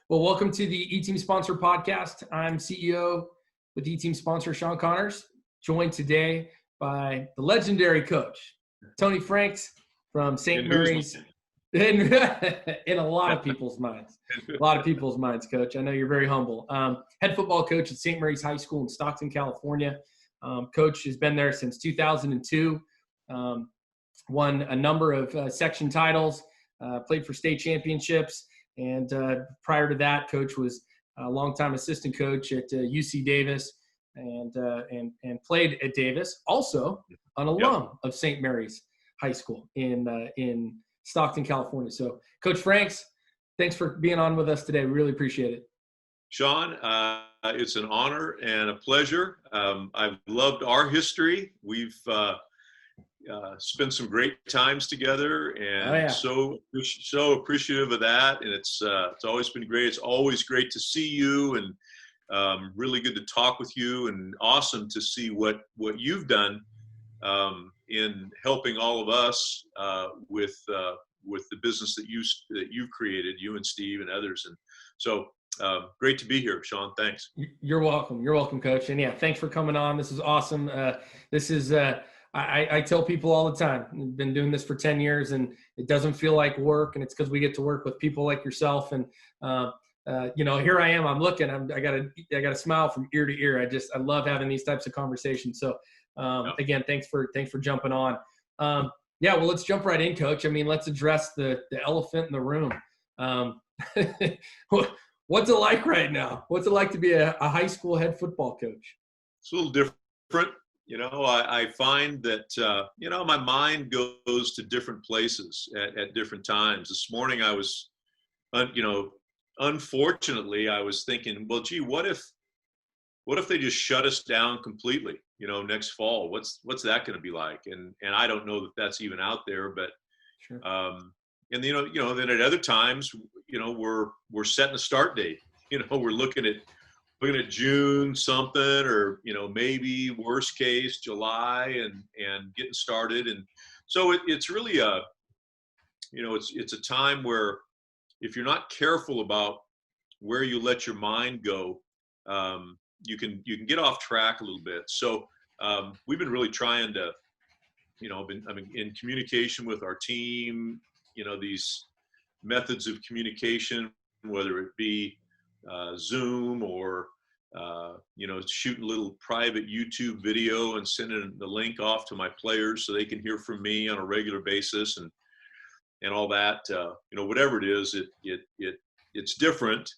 Well, welcome to the E-Team Sponsor Podcast. I'm CEO with E-Team Sponsor Sean Connors, joined today by the legendary coach, Tony Franks from St. Mary's. In a lot of people's minds. A lot of people's minds, Coach. I know you're very humble. Head football coach at St. Mary's High School in Stockton, California. Coach has been there since 2002. Won a number of section titles, played for state championships. And prior to that, Coach was a longtime assistant coach at UC Davis and played at Davis. Also an alum of St. Mary's High School in Stockton, California. So, Coach Franks, thanks for being on with us today. We really appreciate it. Sean, it's an honor and a pleasure. I've loved our history. We've spent some great times together, and so appreciative of that. And it's always been great. It's always great to see you, and really good to talk with you, and awesome to see what you've done in helping all of us with the business that you've created, you and Steve and others. And so great to be here, Sean. Thanks. You're welcome. You're welcome, Coach. And thanks for coming on. This is awesome. This is I tell people all the time, I've been doing this for 10 years and it doesn't feel like work. And it's because we get to work with people like yourself. And, here I am, I'm looking, I got a smile from ear to ear. I love having these types of conversations. So again, thanks for jumping on. Well, let's jump right in, Coach. I mean, let's address the elephant in the room. What's it like right now? What's it like to be a high school head football coach? It's a little different. I find that, my mind goes to different places at different times. This morning I was, unfortunately, I was thinking, well, gee, what if they just shut us down completely, next fall? What's that going to be like? And I don't know that that's even out there, but, sure. And, then at other times, we're setting a start date, we're looking at June something, or, maybe worst case July, and getting started. And so it's really it's a time where if you're not careful about where you let your mind go, you can get off track a little bit. So we've been really trying to, I'm in communication with our team, these methods of communication, whether it be Zoom or shooting a little private YouTube video and sending the link off to my players so they can hear from me on a regular basis, and all that. Whatever it is, it's different,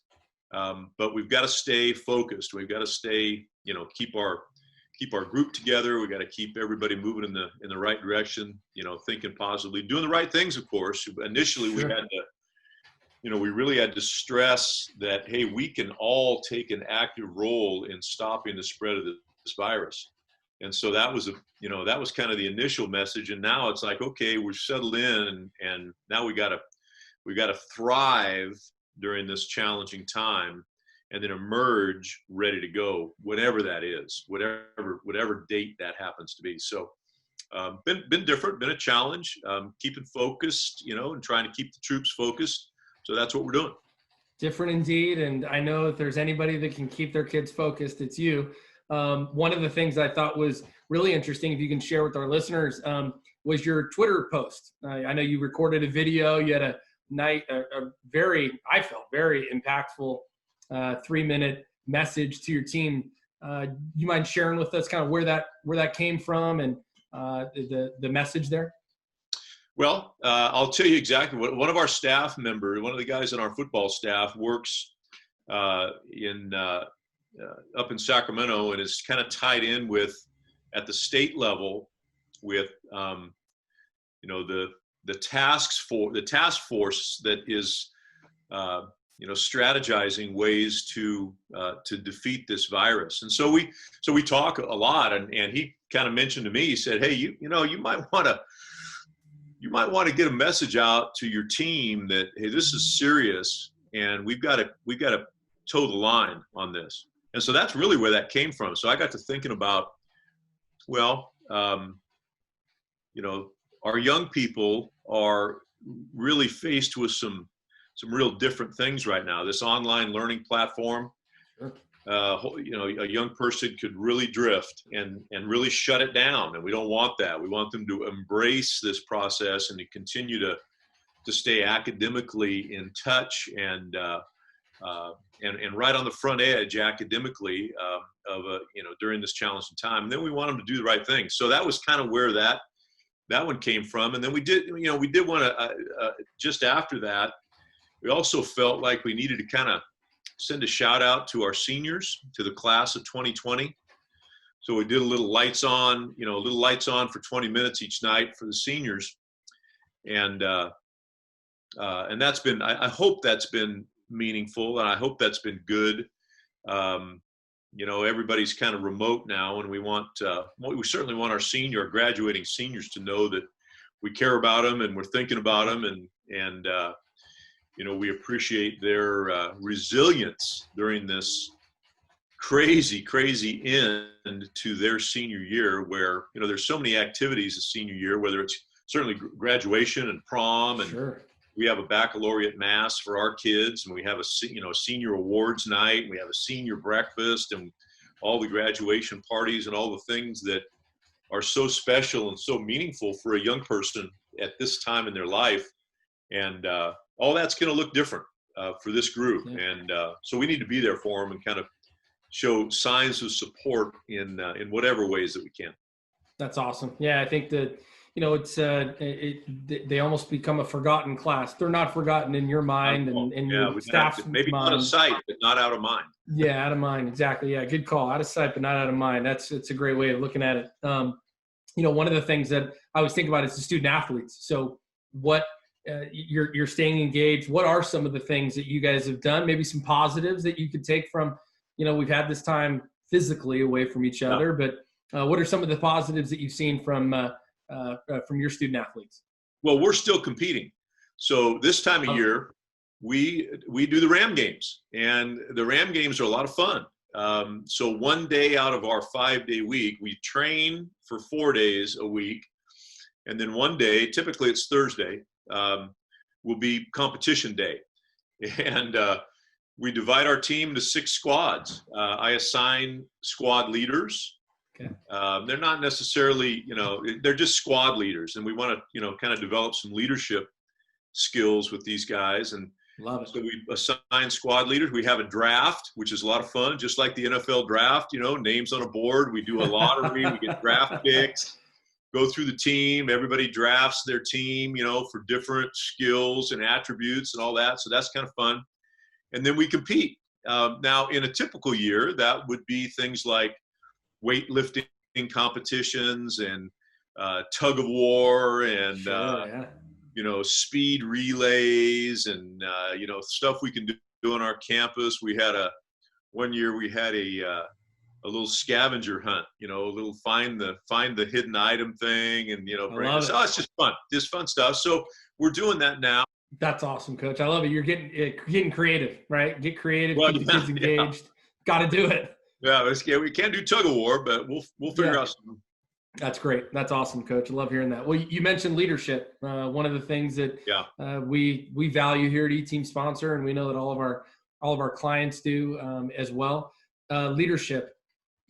but we've got to stay focused. We've got to stay, keep our group together. We got to keep everybody moving in the right direction. Thinking positively, doing the right things. Of course, initially we had to. We really had to stress that, hey, we can all take an active role in stopping the spread of this virus. And so that was kind of the initial message. And now it's like, okay, we're settled in, and now we got to thrive during this challenging time, and then emerge ready to go, whatever that is, whatever date that happens to be. So been different, been a challenge, keeping focused, and trying to keep the troops focused. So that's what we're doing. Different indeed. And I know if there's anybody that can keep their kids focused, it's you. One of the things I thought was really interesting, if you can share with our listeners, was your Twitter post. I know you recorded a video. You had a very impactful 3-minute message to your team. You mind sharing with us kind of where that came from and the message there? Well, I'll tell you exactly what one of our staff members, one of the guys in our football staff, works up in Sacramento, and is kind of tied in with, at the state level, with the task force that is strategizing ways to defeat this virus. And so we talk a lot, and he kind of mentioned to me, he said, hey, you might want to get a message out to your team that, hey, this is serious, and we've got to toe the line on this. And so that's really where that came from. So I got to thinking about, our young people are really faced with some some real different things right now. This online learning platform, Sure. A young person could really drift and really shut it down. And we don't want that. We want them to embrace this process and to continue to stay academically in touch and right on the front edge academically during this challenging time. And then we want them to do the right thing. So that was kind of where that one came from. And then we did want to, just after that, we also felt like we needed to kind of send a shout out to our seniors, to the class of 2020. So we did a little lights on for 20 minutes each night for the seniors. And that's been, I hope that's been meaningful, and I hope that's been good. Everybody's kind of remote now, and we certainly want our graduating seniors to know that we care about them and we're thinking about them, and we appreciate their resilience during this crazy end to their senior year, where there's so many activities this senior year, whether it's certainly graduation and prom, and Sure. we have a baccalaureate mass for our kids, and we have a senior awards night, and we have a senior breakfast, and all the graduation parties and all the things that are so special and so meaningful for a young person at this time in their life. And all that's going to look different for this group. Yeah. And so we need to be there for them and kind of show signs of support in whatever ways that we can. That's awesome. Yeah, I think that, it's they almost become a forgotten class. They're not forgotten in your mind and your staff's maybe mind. out of sight, but not out of mind. Yeah, out of mind. Exactly. Yeah, good call. Out of sight, but not out of mind. It's a great way of looking at it. One of the things that I always think about is the student athletes. So what you're staying engaged. What are some of the things that you guys have done? Maybe some positives that you could take from, we've had this time physically away from each other, but what are some of the positives that you've seen from your student athletes? Well, we're still competing. So this time of year, we do the Ram games, and the Ram games are a lot of fun. So one day out of our 5-day week, we train for 4 days a week. And then one day, typically it's Thursday, will be competition day. And we divide our team into 6 squads. I assign squad leaders. Okay. They're not necessarily, they're just squad leaders. And we want to, kind of develop some leadership skills with these guys. And Love it. so we assign squad leaders. We have a draft, which is a lot of fun, just like the NFL draft, names on a board. We do a lottery, we get draft picks, go through the team. Everybody drafts their team, for different skills and attributes and all that. So that's kind of fun. And then we compete. Now, in a typical year, that would be things like weightlifting competitions and tug of war and Sure, yeah. speed relays and stuff we can do on our campus. We had one year we had a little scavenger hunt, a little find the hidden item thing, and it's just fun stuff. So we're doing that now. That's awesome, Coach. I love it. You're getting creative, right? Get creative, keep the kids engaged. Yeah. Got to do it. Yeah, we can't do tug of war, but we'll figure out something. That's great. That's awesome, Coach. I love hearing that. Well, you mentioned leadership. One of the things that we value here at eTeam Sponsor, and we know that all of our clients do as well. Leadership,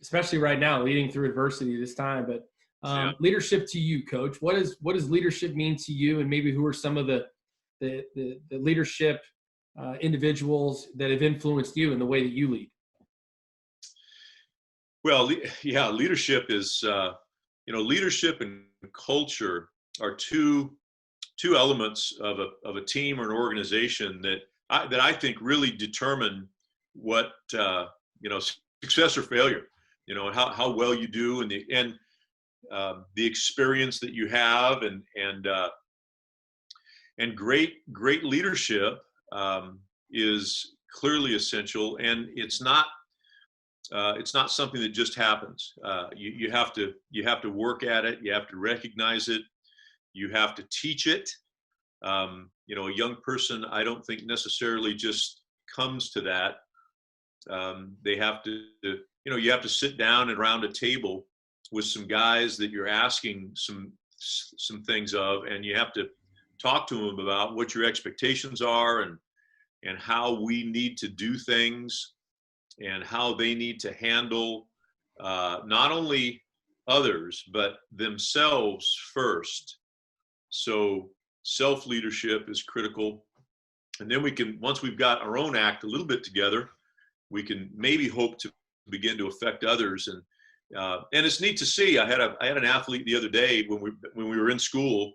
especially right now, leading through adversity this time. But leadership to you, Coach. What does leadership mean to you, and maybe who are some of the leadership individuals that have influenced you in the way that you lead? Well, leadership is, leadership and culture are two elements of a team or an organization that I think really determine what, success or failure, how well you do and the experience that you have and great leadership is clearly essential, and it's not something that just happens. You have to work at it. You have to recognize it. You have to teach it. A young person, I don't think necessarily just comes to that. They have to, you have to sit down and around a table with some guys that you're asking some things of, and you have to talk to them about what your expectations are and and how we need to do things and how they need to handle not only others, but themselves first. So self-leadership is critical. And then we can, once we've got our own act a little bit together, we can maybe hope to begin to affect others. And it's neat to see. I had an athlete the other day when we were in school.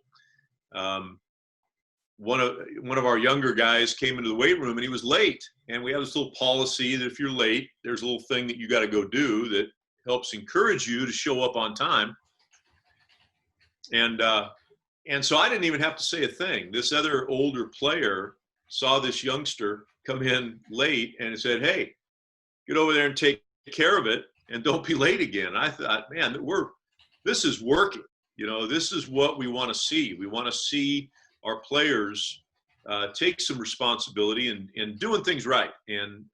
One of our younger guys came into the weight room and he was late. And we have this little policy that if you're late, there's a little thing that you got to go do that helps encourage you to show up on time. And so I didn't even have to say a thing. This other older player saw this youngster come in late and said, "Hey, get over there and take care of it and don't be late again." I thought, man, this is working. This is what we want to see. We want to see our players take some responsibility and doing things right. And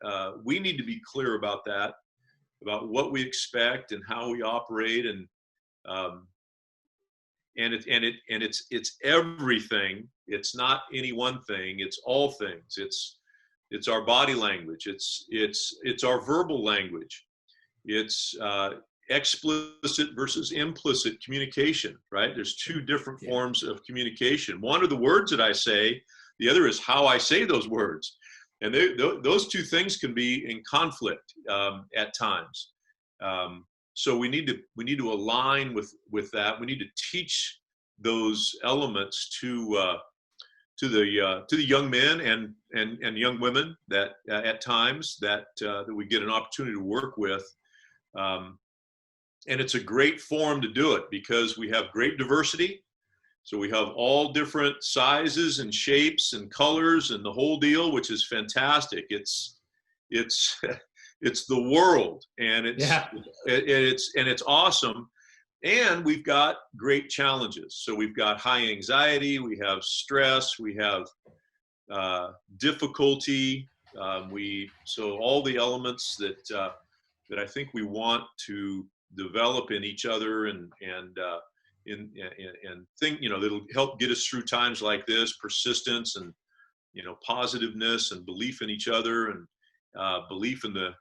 we need to be clear about that, about what we expect and how we operate. And it's everything. It's not any one thing. It's all things. It's our body language. It's our verbal language. It's explicit versus implicit communication, right? There's two different forms of communication. One are the words that I say. The other is how I say those words. And those two things can be in conflict at times. So we need to align with that. We need to teach those elements to the young men and young women that at times that we get an opportunity to work with. And it's a great forum to do it because we have great diversity. So we have all different sizes and shapes and colors and the whole deal, which is fantastic. It's the world, and it's awesome. And we've got great challenges. So we've got high anxiety, we have stress, we have difficulty. So all the elements that I think we want to develop in each other and think, that'll help get us through times like this, persistence and, positiveness and belief in each other and belief in the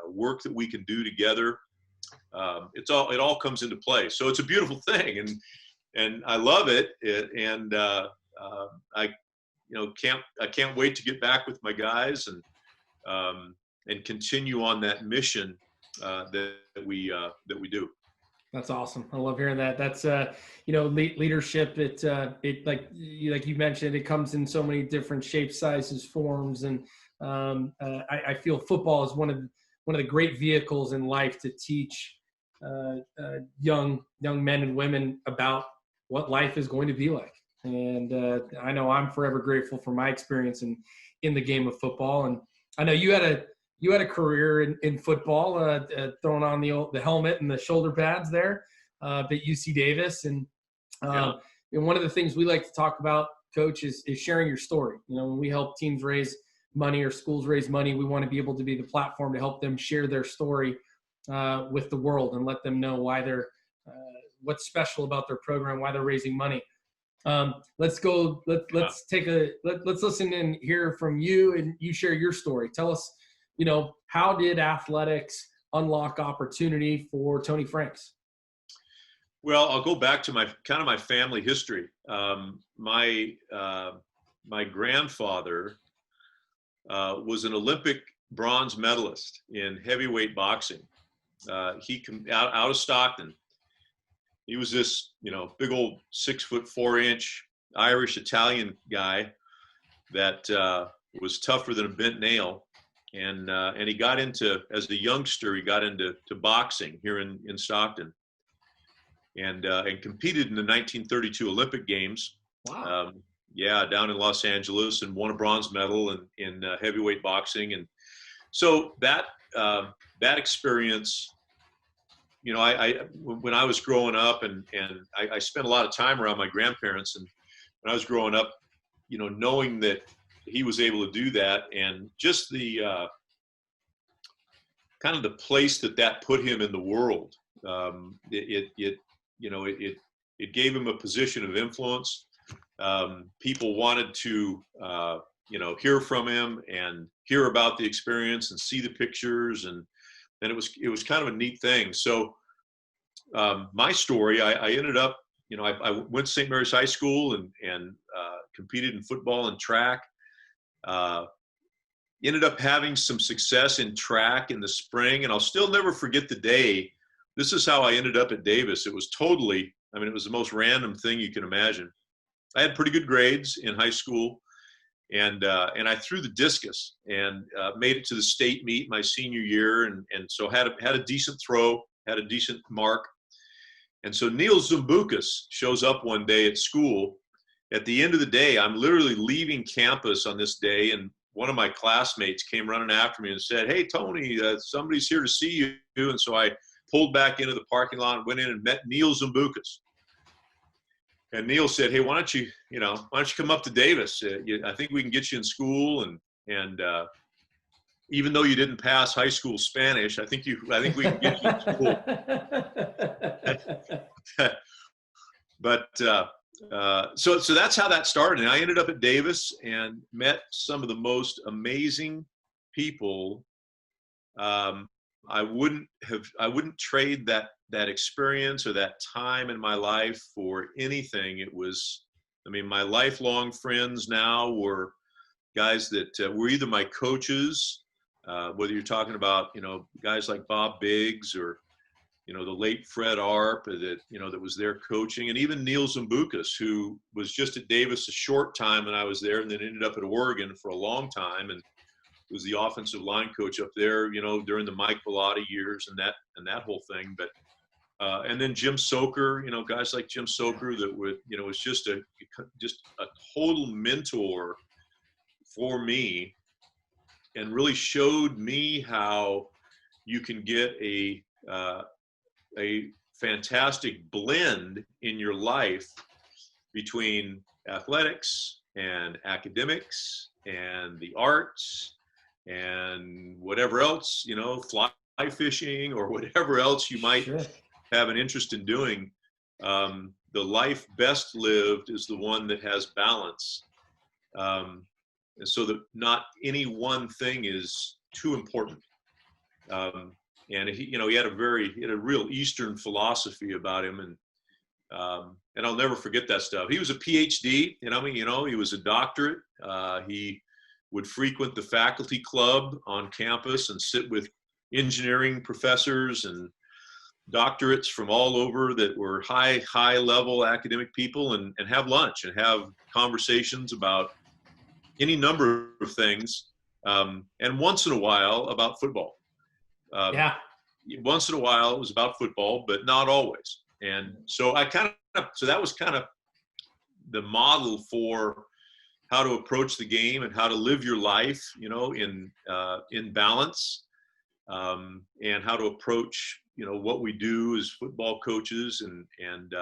work that we can do together. It all comes into play. So it's a beautiful thing, and I love it. I can't wait to get back with my guys and continue on that mission that we do. That's awesome. I love hearing that. That's leadership. It like you mentioned, it comes in so many different shapes, sizes, forms, and I feel football is one of the great vehicles in life to teach young men and women about what life is going to be like. And I know I'm forever grateful for my experience in the game of football. And I know you had a career in football, throwing on the helmet and the shoulder pads there at UC Davis. And one of the things we like to talk about, Coach, is sharing your story. When we help teams raise money or schools raise money, we want to be able to be the platform to help them share their story with the world and let them know why they're what's special about their program, why they're raising money. Let's listen and hear from you, and you share your story. Tell us, how did athletics unlock opportunity for Tony Franks? Well, I'll go back to my family history. My grandfather was an Olympic bronze medalist in heavyweight boxing. He came out of Stockton. He was this, big old 6'4" Irish Italian guy that was tougher than a bent nail. And he got into, as a youngster, he got into boxing here in Stockton, and competed in the 1932 Olympic Games. Wow. Down in Los Angeles, and won a bronze medal in heavyweight boxing. And so that experience, when I was growing up, and I spent a lot of time around my grandparents, and when I was growing up, knowing that he was able to do that, and just the kind of the place that put him in the world, it gave him a position of influence. People wanted to hear from him and hear about the experience and see the pictures. And it was kind of a neat thing. So my story, I ended up, I went to St. Mary's High School and competed in football and track. Ended up having some success in track in the spring, and I'll still never forget the day. This is how I ended up at Davis. It was totally, it was the most random thing you can imagine. I had pretty good grades in high school, and I threw the discus and made it to the state meet my senior year, and so had a decent throw, had a decent mark. And so Neil Zumbukas shows up one day at school. At the end of the day, I'm literally leaving campus on this day, and one of my classmates came running after me and said, "Hey, Tony, somebody's here to see you." And so I pulled back into the parking lot and went in and met Neil Zumbukas. And Neil said, "Hey, why don't you come up to Davis? I think we can get you in school, and even though you didn't pass high school Spanish, I think we can get you in school." But so that's how that started. And I ended up at Davis and met some of the most amazing people. I wouldn't trade that experience or that time in my life for anything. It was, my lifelong friends now were guys that were either my coaches, whether you're talking about, guys like Bob Biggs or, the late Fred Arp that was there coaching, and even Neil Zumbukas, who was just at Davis a short time when I was there and then ended up at Oregon for a long time and was the offensive line coach up there, during the Mike Bellotti years and that whole thing. But and then Jim Soker, guys like Jim Soker that was just a total mentor for me, and really showed me how you can get a fantastic blend in your life between athletics and academics and the arts and whatever else, fly fishing or whatever else you might have an interest in doing. The life best lived is the one that has balance. And so that not any one thing is too important. And he had a real Eastern philosophy about him, and I'll never forget that stuff. He was a PhD, he was a doctorate. He would frequent the faculty club on campus and sit with engineering professors and doctorates from all over that were high level academic people, and have lunch and have conversations about any number of things, and once in a while about football. Once in a while it was about football, but not always. And so so that was kind of the model for how to approach the game and how to live your life, in balance, and how to approach, what we do as football coaches, and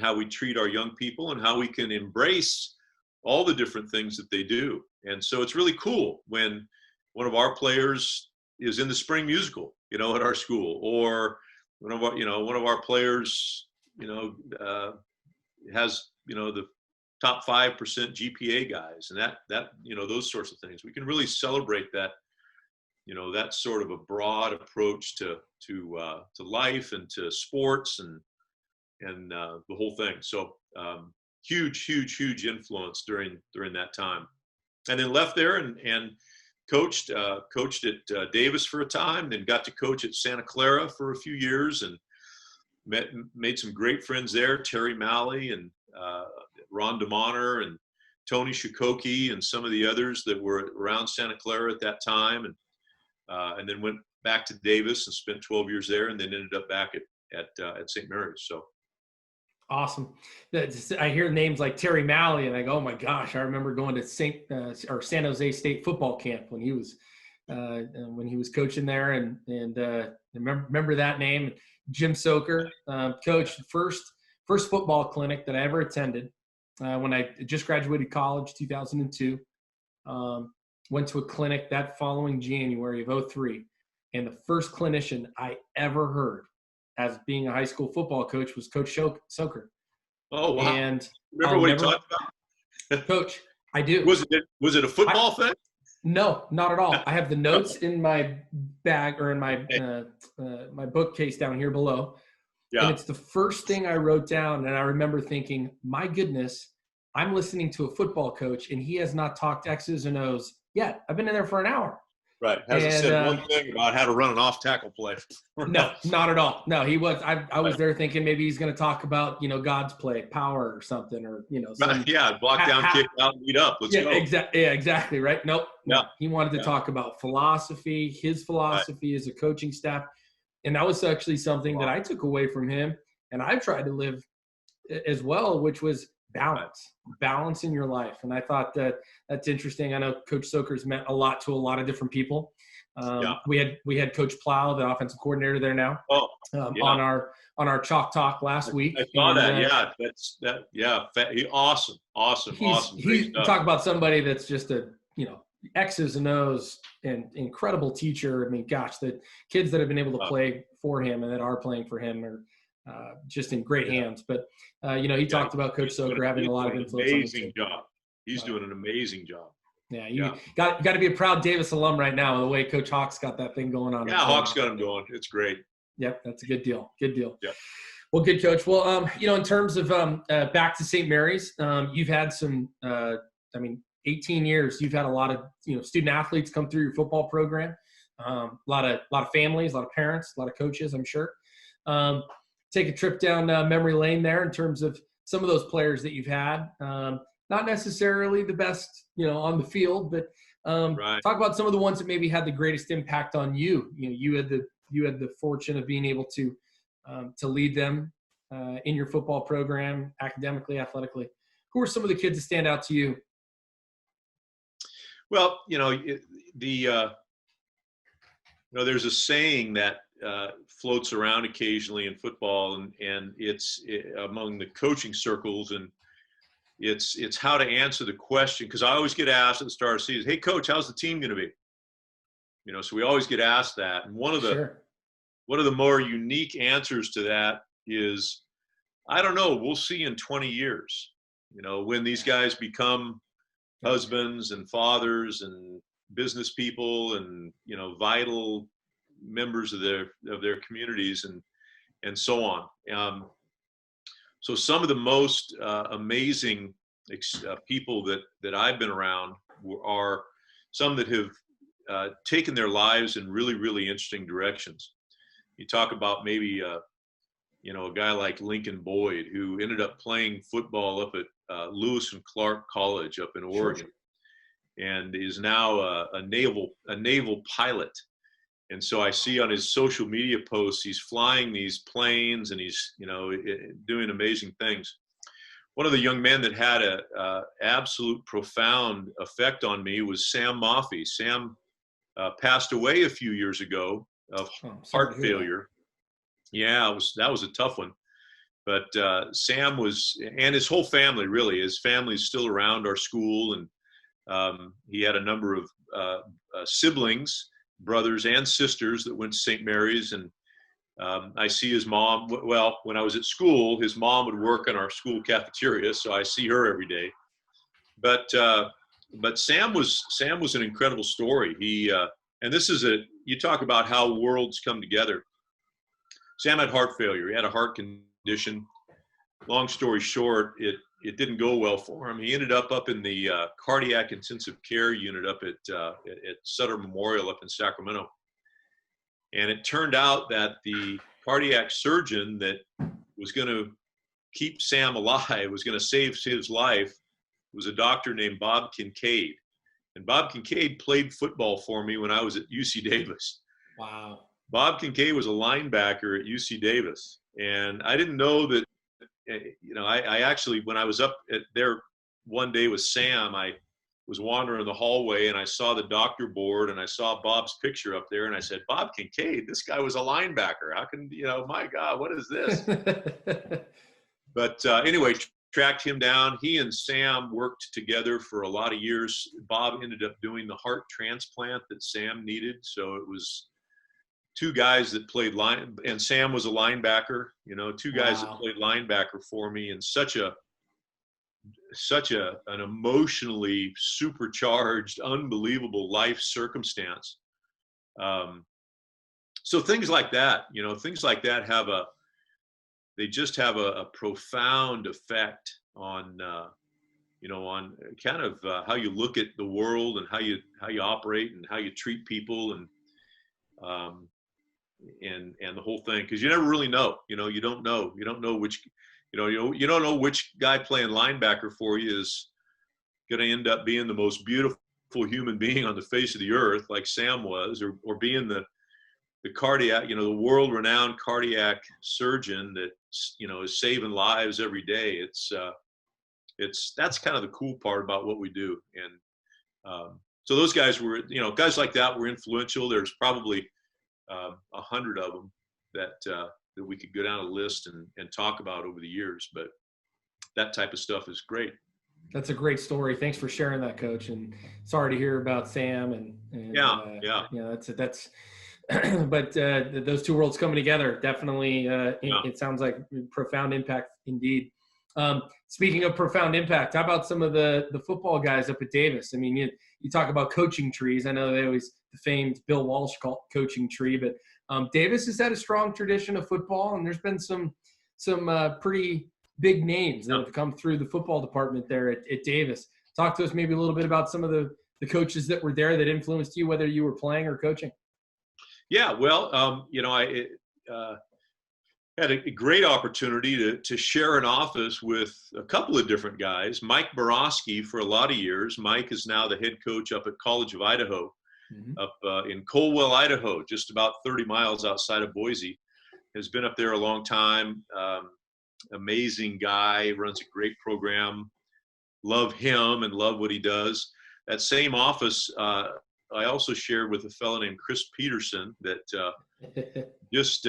how we treat our young people and how we can embrace all the different things that they do. And so it's really cool when one of our players is in the spring musical, at our school, or one of our players, has, the top 5% GPA guys, and that those sorts of things. We can really celebrate that, that sort of a broad approach to life and to sports and the whole thing. So huge influence during that time, and then left there and coached at Davis for a time, then got to coach at Santa Clara for a few years, and made some great friends there. Terry Malley and Ron DeMonter and Tony Shikoki and some of the others that were around Santa Clara at that time, and then went back to Davis and spent 12 years there, and then ended up back at St. Mary's. So awesome. I hear names like Terry Malley, and I go, "Oh my gosh!" I remember going to San Jose State football camp when he was coaching there, and remember that name. Jim Soker coached the first football clinic that I ever attended when I just graduated college, 2002. Went to a clinic that following January of 2003, and the first clinician I ever heard as being a high school football coach was Coach Soker. Oh, wow. And remember what he talked about? Coach, I do. Was it a football thing? No, not at all. I have the notes in my bag or in my my bookcase down here below. Yeah. And it's the first thing I wrote down. And I remember thinking, my goodness, I'm listening to a football coach and he has not talked X's and O's yet. I've been in there for an hour. Right. Hasn't said one thing about how to run an off tackle play. No, not at all. No, he was. I was there thinking maybe he's going to talk about, God's play, power or something, or, block down, kick out, lead up. Let's go. Exactly. Right. Nope. Yeah. No. He wanted to talk about philosophy, his philosophy as a coaching staff. And that was actually something that I took away from him. And I've tried to live as well, which was balance in your life. And I thought that's interesting. I know Coach Soker's meant a lot to a lot of different people. We had Coach Plow, the offensive coordinator there now, on our Chalk Talk last week. I saw that. Awesome. He's talk about somebody that's just a, X's and O's and incredible teacher. I mean, gosh, the kids that have been able to play for him and that are playing for him are just in great hands. But, he talked about Coach Soker having a lot of influence. Amazing job. He's doing an amazing job. Yeah, you got to be a proud Davis alum right now, the way Coach Hawk's got that thing going on. Yeah, Hawk's got him going. It's great. Yep, that's a good deal. Good deal. Yeah. Well, good, Coach. Well, in terms of back to St. Mary's, you've had some, 18 years. You've had a lot of, student athletes come through your football program. A lot of families, a lot of parents, a lot of coaches, I'm sure. Take a trip down memory lane there in terms of some of those players that you've had. Not necessarily the best, on the field, but talk about some of the ones that maybe had the greatest impact on you. You had the fortune of being able to lead them in your football program, academically, athletically. Who are some of the kids that stand out to you? Well, there's a saying that floats around occasionally in football, and it's among the coaching circles, and it's how to answer the question, because I always get asked at the start of the season, "Hey, Coach, how's the team going to be?" So we always get asked that, and one of the more unique answers to that is, I don't know. We'll see in 20 years. When these guys become husbands and fathers and business people and vital members of their communities and so on. So some of the most amazing people that I've been around are some that have taken their lives in really, really interesting directions. You talk about maybe a guy like Lincoln Boyd, who ended up playing football up at Lewis and Clark College up in Oregon, and is now a naval pilot. And so I see on his social media posts, he's flying these planes and he's doing amazing things. One of the young men that had a absolute profound effect on me was Sam Maffey. Sam passed away a few years ago of heart failure. Yeah, that was a tough one. But Sam was, and his whole family, really, his family's still around our school, and he had a number of siblings, brothers and sisters that went to St. Mary's, and I see his mom. Well, when I was at school, his mom would work in our school cafeteria, so I see her every day. But Sam was an incredible story. He and this is you talk about how worlds come together. Sam had heart failure. He had a heart condition. Long story short, it didn't go well for him. He ended up in the cardiac intensive care unit up at Sutter Memorial up in Sacramento. And it turned out that the cardiac surgeon that was going to keep Sam alive, was going to save his life, was a doctor named Bob Kincaid. And Bob Kincaid played football for me when I was at UC Davis. Wow. Bob Kincaid was a linebacker at UC Davis. And I didn't know that, I actually, when I was up there one day with Sam, I was wandering the hallway and I saw the doctor board and I saw Bob's picture up there and I said, "Bob Kincaid, this guy was a linebacker. How can, my God, what is this?" But anyway, tracked him down. He and Sam worked together for a lot of years. Bob ended up doing the heart transplant that Sam needed. So it was two guys that played line, and Sam was a linebacker, two guys that played linebacker for me, and such a such an emotionally supercharged, unbelievable life circumstance. So things like that, things like that they just have a profound effect on, on kind of how you look at the world and how you operate and how you treat people and the whole thing. Because you never really know, you don't know which, you don't know which guy playing linebacker for you is going to end up being the most beautiful human being on the face of the earth, like Sam was, or being the cardiac, the world-renowned cardiac surgeon that, is saving lives every day. That's kind of the cool part about what we do. And so those guys were, guys like that were influential. There's probably 100 of them that we could go down a list and talk about over the years. But that type of stuff is great. That's a great story. Thanks for sharing that, Coach. And sorry to hear about Sam. And that's. But those two worlds coming together, definitely, it sounds like profound impact indeed. Speaking of profound impact, how about some of the football guys up at Davis? I mean, you talk about coaching trees. I know they always, the famed Bill Walsh coaching tree, but Davis has had a strong tradition of football, and there's been some pretty big names that have come through the football department there at Davis. Talk to us maybe a little bit about some of the coaches that were there that influenced you, whether you were playing or coaching. Yeah, well, I had a great opportunity to share an office with a couple of different guys. Mike Moroski for a lot of years. Mike is now the head coach up at College of Idaho, up in Colwell, Idaho, just about 30 miles outside of Boise. Has been up there a long time. Amazing guy, runs a great program. Love him and love what he does. That same office, I also shared with a fellow named Chris Peterson that just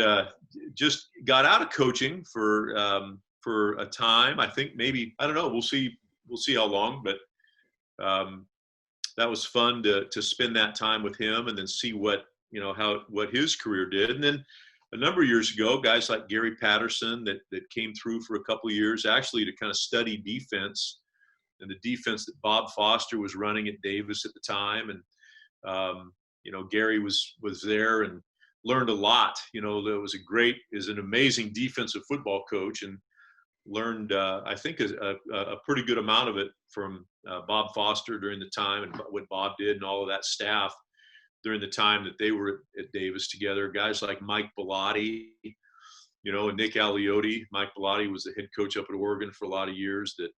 got out of coaching for a time. I think maybe, I don't know. We'll see how long, but that was fun to spend that time with him and then see what his career did. And then a number of years ago, guys like Gary Patterson that came through for a couple of years actually to kind of study defense and the defense that Bob Foster was running at Davis at the time. And Gary was there and learned a lot. Is an amazing defensive football coach and learned, I think, a pretty good amount of it from Bob Foster during the time and what Bob did and all of that staff during the time that they were at Davis together. Guys like Mike Bellotti, and Nick Aliotti. Mike Bellotti was the head coach up at Oregon for a lot of years that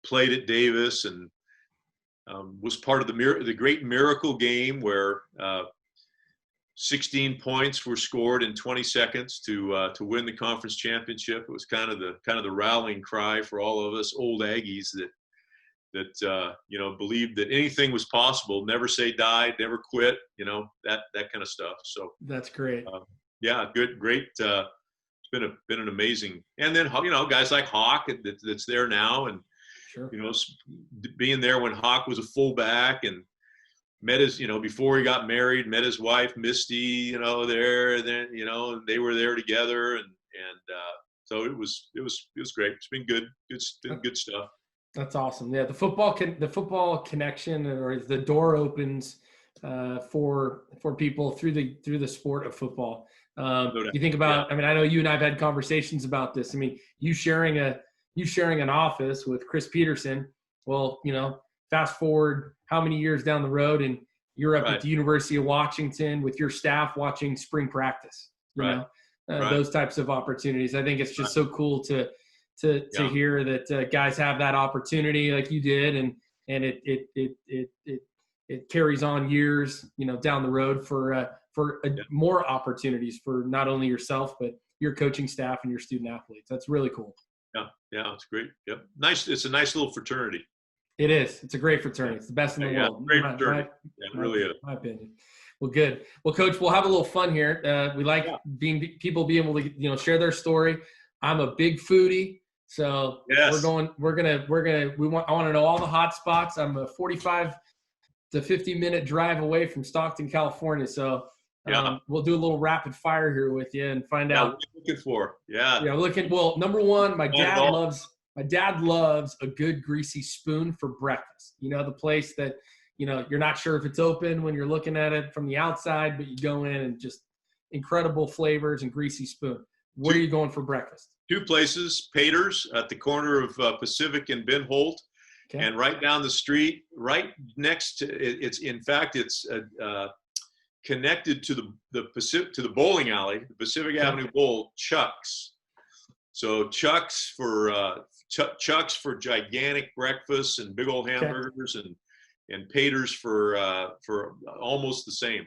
played at Davis and was part of the great miracle game where 16 points were scored in 20 seconds to win the conference championship. It was kind of the rallying cry for all of us old Aggies that believed that anything was possible. Never say die, never quit. That kind of stuff. So that's great. Great. It's been an amazing. And then guys like Hawk that's there now and. Sure. Being there when Hawk was a fullback and met his, before he got married, met his wife Misty, there. Then they were there together, and so it was great. It's been good. It's been good stuff. That's awesome. Yeah, the football connection, or the door opens for people through the sport of football. You think about. I mean, I know you and I've had conversations about this. I mean, you sharing an office with Chris Peterson. Well, fast forward how many years down the road and you're up at the University of Washington with your staff watching spring practice, those types of opportunities. I think it's just so cool to hear that guys have that opportunity like you did. And it carries on years, down the road for more opportunities for not only yourself, but your coaching staff and your student athletes. That's really cool. Yeah, it's great. Yep, nice. It's a nice little fraternity. It is. It's a great fraternity. It's the best in the world. Great fraternity. It really is. My opinion. Well, good. Well, Coach, we'll have a little fun here. We like people being able to share their story. I'm a big foodie, so I want to know all the hot spots. I'm a 45 to 50 minute drive away from Stockton, California, so. We'll do a little rapid fire here with you and find out. What are you looking for? Well, number one, my dad My dad loves a good greasy spoon for breakfast. The place that, you're not sure if it's open when you're looking at it from the outside, but you go in and just incredible flavors and greasy spoon. Where are you going for breakfast? Two places, Pater's at the corner of Pacific and Ben Holt, and right down the street, right next to it's connected to the Pacific, to the bowling alley, the Pacific Avenue Bowl. Chuck's. So Chuck's for gigantic breakfasts and big old hamburgers, and Pater's for almost the same.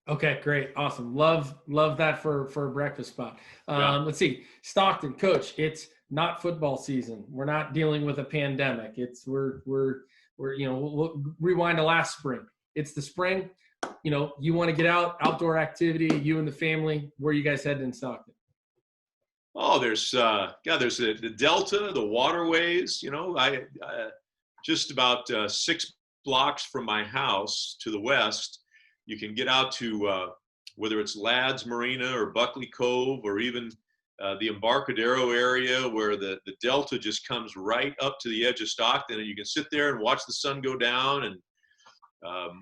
Okay, great. Awesome. Love that for a breakfast spot. Let's see. Stockton, Coach, it's not football season. We're not dealing with a pandemic. We'll rewind to last spring. It's the spring. You want to get out, outdoor activity, you and the family. Where are you guys headed in Stockton? Oh, there's the Delta, the waterways. I just about 6 blocks from my house to the west, you can get out to whether it's Ladd's Marina or Buckley Cove, or even the Embarcadero area, where the Delta just comes right up to the edge of Stockton, and you can sit there and watch the sun go down and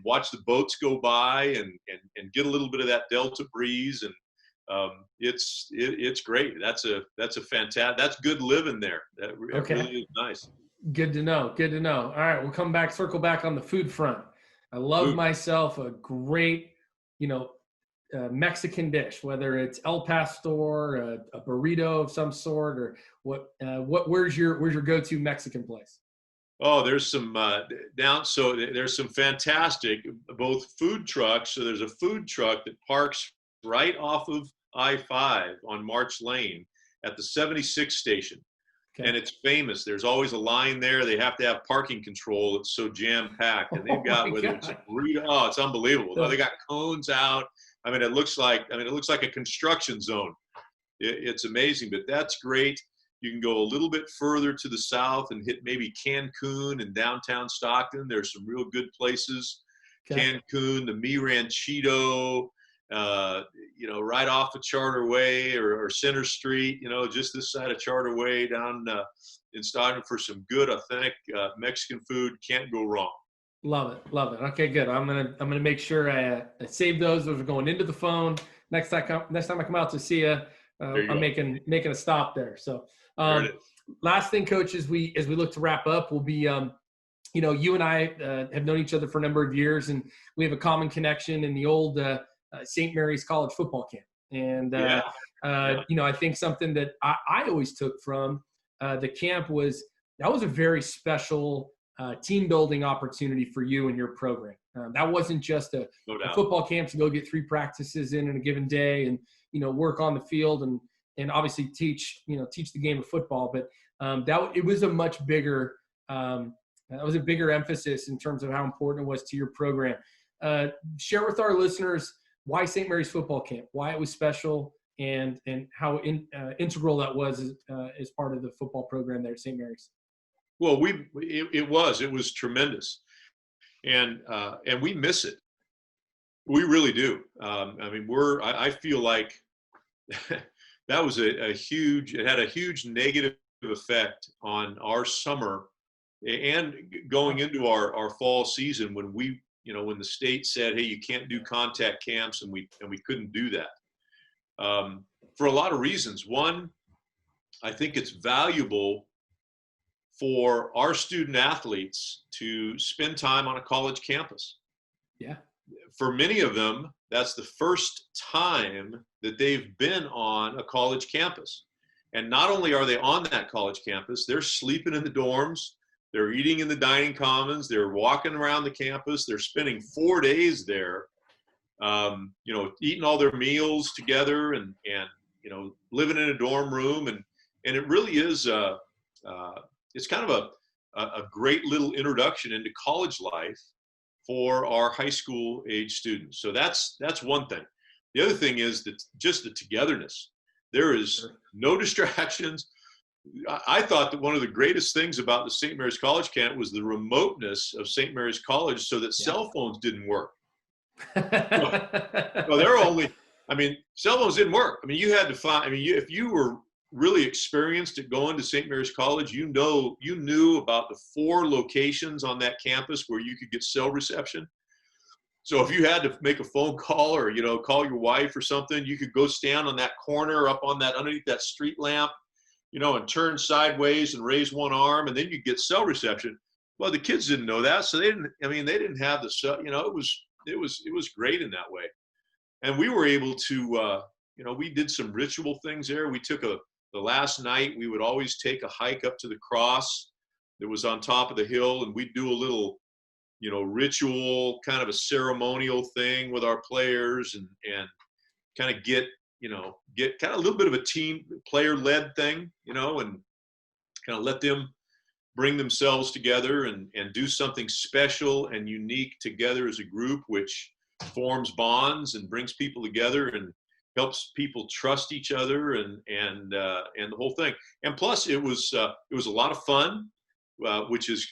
watch the boats go by and get a little bit of that Delta breeze, and it's great. That's a fantastic. That's good living there. That really is nice. Good to know. All right, we'll circle back on the food front. I love myself a great, Mexican dish, whether it's El Pastor, a burrito of some sort, or where's your go-to Mexican place? Oh, there's some there's some fantastic both food trucks. So there's a food truck that parks right off of I-5 on March Lane at the 76 station. And it's famous. There's always a line there. They have to have parking control. It's so jam-packed. And they've got, it's a burrito. Oh, it's unbelievable. They got cones out. It looks like a construction zone. It's amazing, but that's great. You can go a little bit further to the south and hit maybe Cancun and downtown Stockton. There's some real good places. Cancun, the Mi Ranchito, right off of Charter Way or Center Street, just this side of Charter Way down in Stockton for some good, authentic Mexican food. Can't go wrong. Love it. Okay, good. I'm gonna make sure I save those. Those are going into the phone. Next time I come out to see you, I'm making a stop there. So last thing, Coach, as we look to wrap up, will be you and I have known each other for a number of years, and we have a common connection in the old St. Mary's college football camp. And, I think something that I always took from the camp was that was a very special team building opportunity for you and your program. That wasn't just a football camp to go get 3 practices in a given day and, work on the field and obviously teach the game of football. But it was a much bigger, that was a bigger emphasis in terms of how important it was to your program. Share with our listeners why St. Mary's football camp, why it was special, and how integral that was as part of the football program there at St. Mary's. Well, it was tremendous, and we miss it. We really do. I feel like that was it had a huge negative effect on our summer and going into our fall season when when the state said, hey, you can't do contact camps, and we couldn't do that for a lot of reasons. One, I think it's valuable for our student athletes to spend time on a college campus. Yeah. For many of them, that's the first time that they've been on a college campus. And not only are they on that college campus, they're sleeping in the dorms, they're eating in the dining commons, they're walking around the campus, they're spending 4 days there, eating all their meals together and living in a dorm room. And it really is, it's kind of a great little introduction into college life for our high school age students. So that's one thing. The other thing is that just the togetherness. There is no distractions. I thought that one of the greatest things about the St. Mary's College camp was the remoteness of St. Mary's College, so that cell phones didn't work. Cell phones didn't work. You had to find, if you were really experienced at going to St. Mary's College, you knew about the 4 locations on that campus where you could get cell reception. So if you had to make a phone call or, call your wife or something, you could go stand on that corner up on that underneath that street lamp, and turn sideways and raise one arm, and then you get cell reception. Well, the kids didn't know that, so they didn't have the cell. It was great in that way. And we were able to, we did some ritual things there. We took the last night, we would always take a hike up to the cross that was on top of the hill, and we'd do a little, ritual, kind of a ceremonial thing with our players and kind of get kind of a little bit of a team player-led thing, and kind of let them bring themselves together and do something special and unique together as a group, which forms bonds and brings people together and helps people trust each other and the whole thing. And plus it was a lot of fun, which is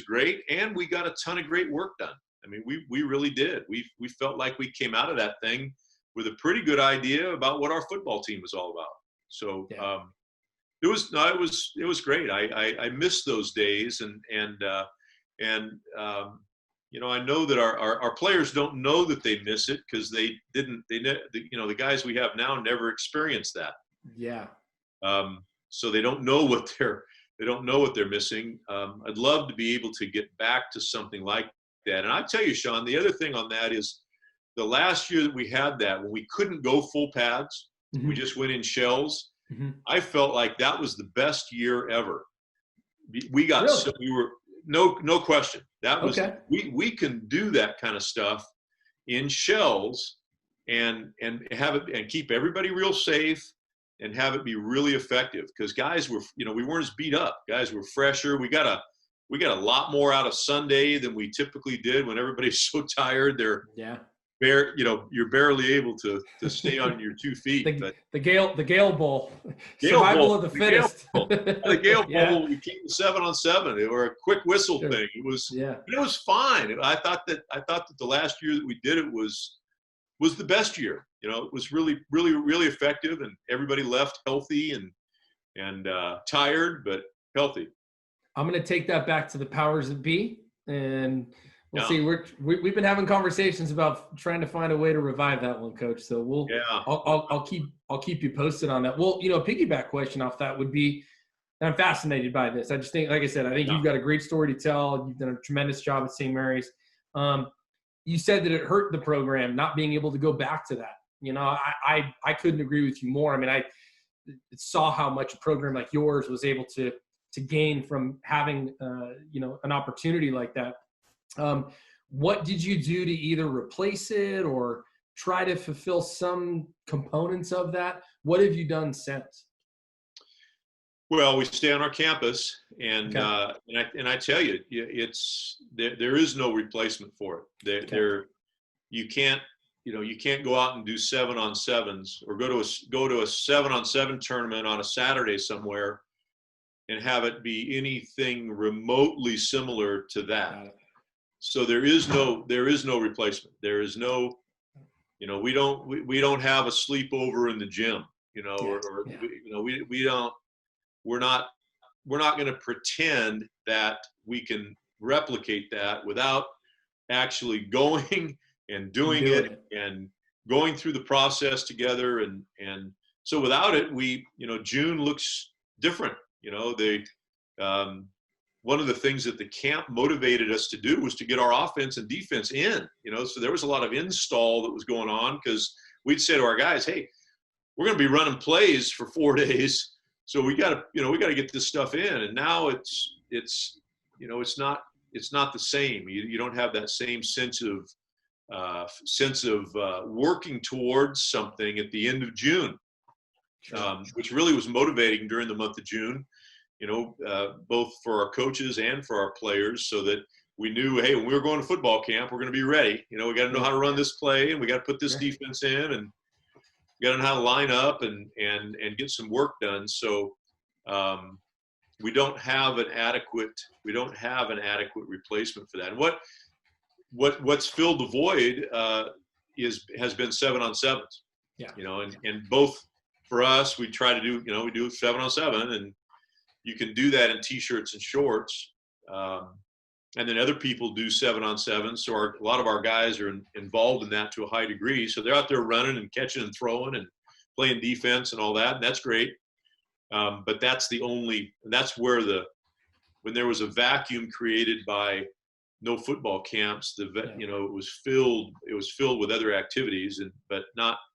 great. And we got a ton of great work done. I mean, we really did. We felt like we came out of that thing with a pretty good idea about what our football team was all about. So, Yeah. it was great. I miss those days and I know that our players don't know that they miss it because the guys we have now never experienced that. Yeah. So they don't know what they're missing. I'd love to be able to get back to something like that. And I tell you, Sean, the other thing on that is the last year that we had that, when we couldn't go full pads, Mm-hmm. we just went in shells. Mm-hmm. I felt like that was the best year ever. We got Really? we were no question. That was Okay. we can do that kind of stuff in shells and have it and keep everybody real safe and have it be really effective, because guys were we weren't as beat up. Guys were fresher. We got a lot more out of Sunday than we typically did when everybody's so tired. You're barely able to stay on your 2 feet. The Gale Bowl, Gale survival Bowl, of the fittest. The Gale Yeah. Bowl, we came to 7-on-7 or a quick whistle Sure. thing. It was fine. I thought that the last year that we did it was the best year. It was really, really, really effective, and everybody left healthy and tired but healthy. I'm going to take that back to the powers that be, and we'll Yeah. see. We've been having conversations about trying to find a way to revive that one, Coach. So I'll keep you posted on that. Well, a piggyback question off that would be, and I'm fascinated by this. I just think, like I said, I think you've got a great story to tell. You've done a tremendous job at St. Mary's. You said that it hurt the program not being able to go back to that. I couldn't agree with you more. I mean, I saw how much a program like yours was able to gain from having an opportunity like that. What did you do to either replace it or try to fulfill some components of that? What have you done since? Well, we stay on our campus, and Okay. I tell you, there is no replacement for it. You can't go out and do 7-on-7s or go to a 7-on-7 tournament on a Saturday somewhere and have it be anything remotely similar to that. So there is no replacement. There is no, we don't have a sleepover in the gym, we're not going to pretend that we can replicate that without actually going and doing it and going through the process together. And so without it, June looks different. One of the things that the camp motivated us to do was to get our offense and defense in, so there was a lot of install that was going on, because we'd say to our guys, hey, we're going to be running plays for 4 days. So we got to get this stuff in. And now it's not the same. You don't have that same sense of working towards something at the end of June, which really was motivating during the month of June, both for our coaches and for our players, so that we knew, hey, when we were going to football camp, we're going to be ready. We got to know how to run this play, and we got to put this defense in, and we got to know how to line up and get some work done. So we don't have an adequate replacement for that. And what's filled the void has been 7-on-7s. Yeah. And both for us, we try to do, we do 7-on-7, and you can do that in t-shirts and shorts. And then other people do 7-on-7. So a lot of our guys are involved in that to a high degree. So they're out there running and catching and throwing and playing defense and all that. And that's great. But that's where when there was a vacuum created by no football camps, it was filled with other activities, but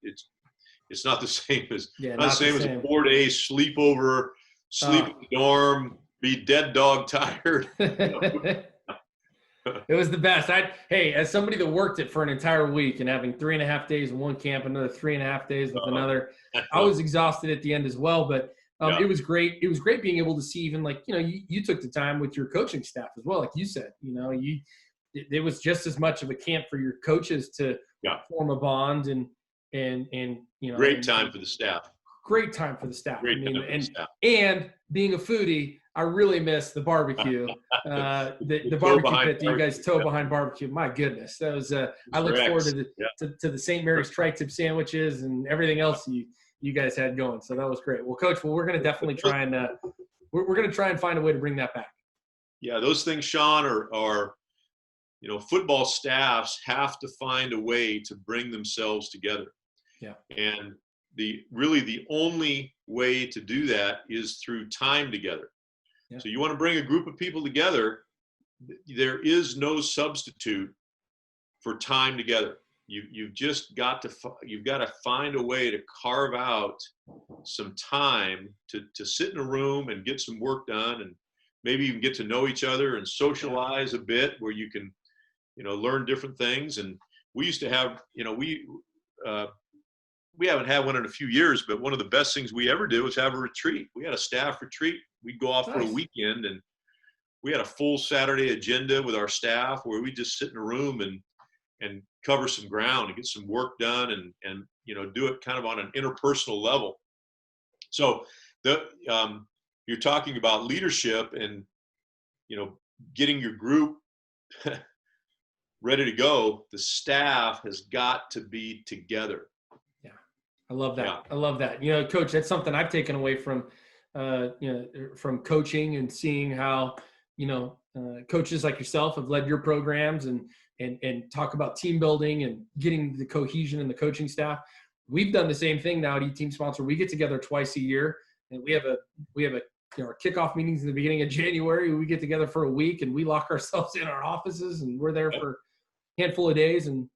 it's not the same as a 4-day sleepover, sleep in the dorm, be dead dog tired. It was the best. As somebody that worked it for an entire week and having 3.5 days in one camp, another 3.5 days with another, I was exhausted at the end as well. But it was great. It was great being able to see even you took the time with your coaching staff as well. Like you said, it was just as much of a camp for your coaches to form a bond and great time for the staff. Great time for the staff. And being a foodie, I really miss the barbecue, the barbecue pit that you guys tow behind barbecue. My goodness, that was. I look forward to the St. Mary's tri-tip sandwiches and everything else you guys had going. So that was great. Well, Coach, we're going to definitely try and we're going to try and find a way to bring that back. Yeah, those things, Sean, are football staffs have to find a way to bring themselves together. Yeah, and the only way to do that is through time together. Yeah. So you want to bring a group of people together, there is no substitute for time together. You've just got to find a way to carve out some time to sit in a room and get some work done, and maybe even get to know each other and socialize a bit, where you can learn different things. And we used to have we haven't had one in a few years, but one of the best things we ever did was have a retreat. We had a staff retreat. We'd go off for a weekend, and we had a full Saturday agenda with our staff where we just sit in a room and cover some ground and get some work done and do it kind of on an interpersonal level. So you're talking about leadership and, getting your group ready to go. The staff has got to be together. I love that. Yeah. I love that. Coach, that's something I've taken away from, from coaching and seeing how, coaches like yourself have led your programs and talk about team building and getting the cohesion in the coaching staff. We've done the same thing now at eTeam Sponsor. We get together twice a year, and we have our kickoff meetings in the beginning of January. We get together for a week, and we lock ourselves in our offices, and we're there for a handful of days, and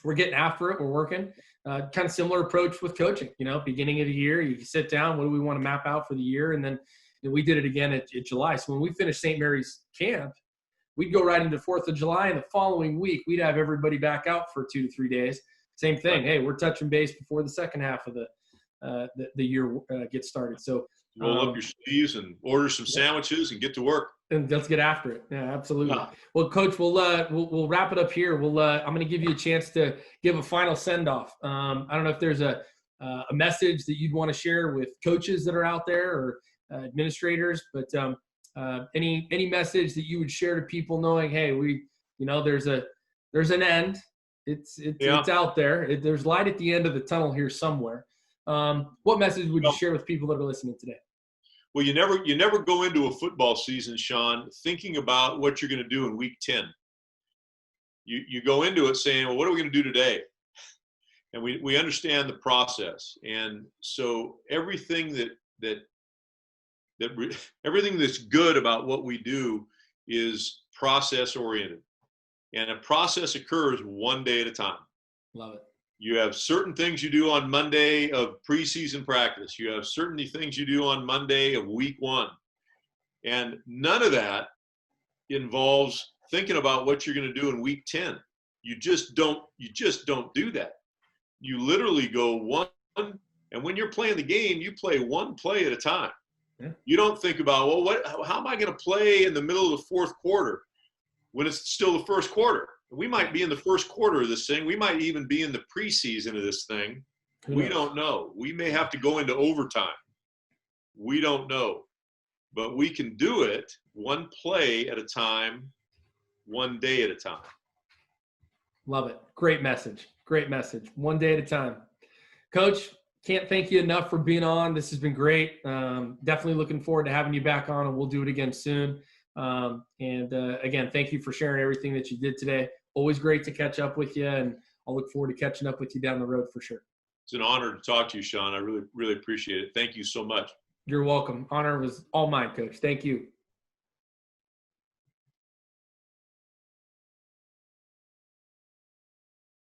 we're getting after it. We're working. Kind of similar approach with coaching. Beginning of the year, you sit down. What do we want to map out for the year? And then we did it again at July. So when we finished St. Mary's camp, we'd go right into 4th of July, and the following week we'd have everybody back out for 2 to 3 days. Same thing. Hey, we're touching base before the second half of the year gets started. So roll up your sleeves and order some sandwiches and get to work. And let's get after it. Yeah, absolutely. Yeah. Well, Coach, we'll wrap it up here. I'm going to give you a chance to give a final send off. I don't know if there's a message that you'd want to share with coaches that are out there or administrators, but any message that you would share to people, knowing, hey, there's an end. It's out there. There's light at the end of the tunnel here somewhere. What message would you share with people that are listening today? Well, you never go into a football season, Sean, thinking about what you're going to do in week 10. You go into it saying, well, what are we going to do today? And we understand the process. And so everything everything that's good about what we do is process oriented. And a process occurs one day at a time. Love it. You have certain things you do on Monday of preseason practice. You have certain things you do on Monday of week 1. And none of that involves thinking about what you're going to do in week 10. You just don't do that. You literally go one, and when you're playing the game, you play one play at a time. Yeah. You don't think about, well, how am I going to play in the middle of the fourth quarter when it's still the first quarter? We might be in the first quarter of this thing. We might even be in the preseason of this thing. We don't know. We may have to go into overtime. We don't know. But we can do it one play at a time, one day at a time. Love it. Great message. Great message. One day at a time. Coach, can't thank you enough for being on. This has been great. Definitely looking forward to having you back on, and we'll do it again soon. Again, thank you for sharing everything that you did today. Always great to catch up with you, and I'll look forward to catching up with you down the road for sure. It's an honor to talk to you, Sean. I really, really appreciate it. Thank you so much. You're welcome. Honor was all mine, Coach. Thank you.